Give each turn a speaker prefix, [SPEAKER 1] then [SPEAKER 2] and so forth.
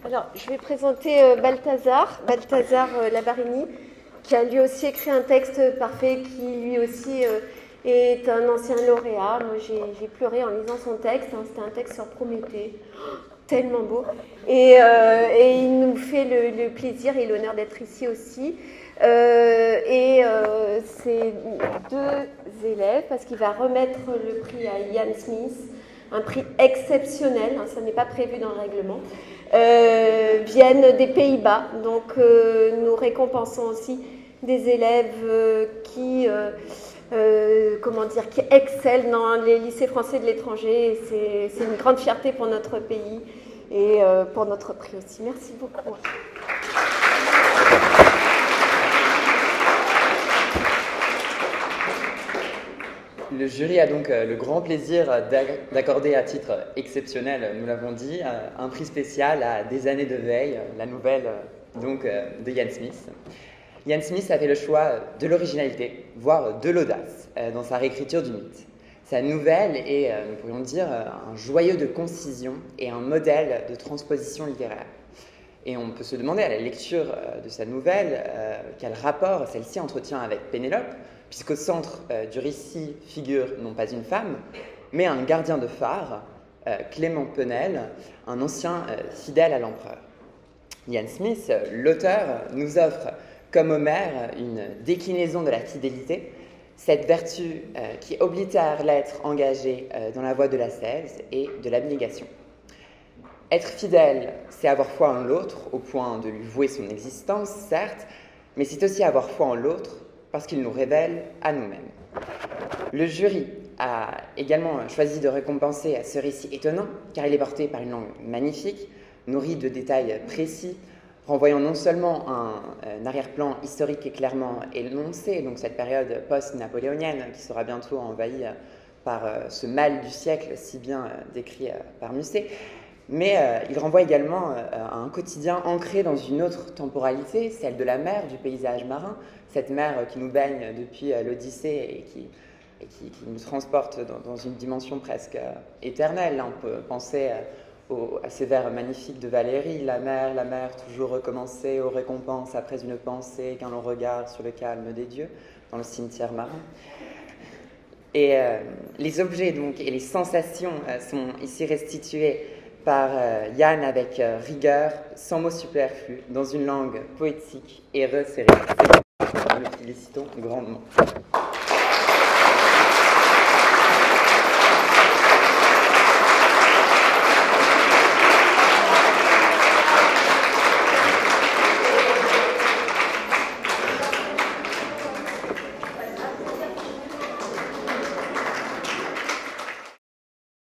[SPEAKER 1] Alors, je vais présenter Balthazar Labarini, qui a lui aussi écrit un texte parfait, qui lui aussi est un ancien lauréat. Moi, j'ai pleuré en lisant son texte. Hein. C'était un texte sur Prométhée. Oh, tellement beau. Et il nous fait le plaisir et l'honneur d'être ici aussi. C'est deux élèves, parce qu'il va remettre le prix à Ian Smith, un prix exceptionnel, hein, ça n'est pas prévu dans le règlement, viennent des Pays-Bas. Donc nous récompensons aussi des élèves qui excellent dans les lycées français de l'étranger. C'est une grande fierté pour notre pays et pour notre prix aussi. Merci beaucoup.
[SPEAKER 2] Le jury a donc le grand plaisir d'accorder à titre exceptionnel, nous l'avons dit, un prix spécial à Des années de veille, la nouvelle de Ian Smith. Ian Smith a fait le choix de l'originalité, voire de l'audace, dans sa réécriture du mythe. Sa nouvelle est, nous pourrions dire, un joyau de concision et un modèle de transposition littéraire. Et on peut se demander à la lecture de sa nouvelle quel rapport celle-ci entretient avec Pénélope, puisqu'au centre du récit figure non pas une femme, mais un gardien de phare, Clément Penel, un ancien fidèle à l'empereur. Ian Smith, l'auteur, nous offre, comme Homère, une déclinaison de la fidélité, cette vertu qui est obligatoire l'être engagé dans la voie de l'ascèse et de l'abnégation. Être fidèle, c'est avoir foi en l'autre, au point de lui vouer son existence, certes, mais c'est aussi avoir foi en l'autre, parce qu'il nous révèle à nous-mêmes. Le jury a également choisi de récompenser ce récit étonnant, car il est porté par une langue magnifique, nourrie de détails précis, renvoyant non seulement un arrière-plan historique et clairement énoncé, donc cette période post-napoléonienne qui sera bientôt envahie par ce mal du siècle si bien décrit par Musset, mais il renvoie également à un quotidien ancré dans une autre temporalité, celle de la mer, du paysage marin, cette mer qui nous baigne depuis l'Odyssée et qui nous transporte dans une dimension presque éternelle. Là, on peut penser à ces vers magnifiques de Valérie, la mer, toujours recommencer aux récompenses après une pensée qu'un long regard sur le calme des dieux, dans le cimetière marin. Et les objets donc, et les sensations sont ici restitués par Yann avec rigueur, sans mots superflus, dans une langue poétique et resserrée. Nous le félicitons grandement.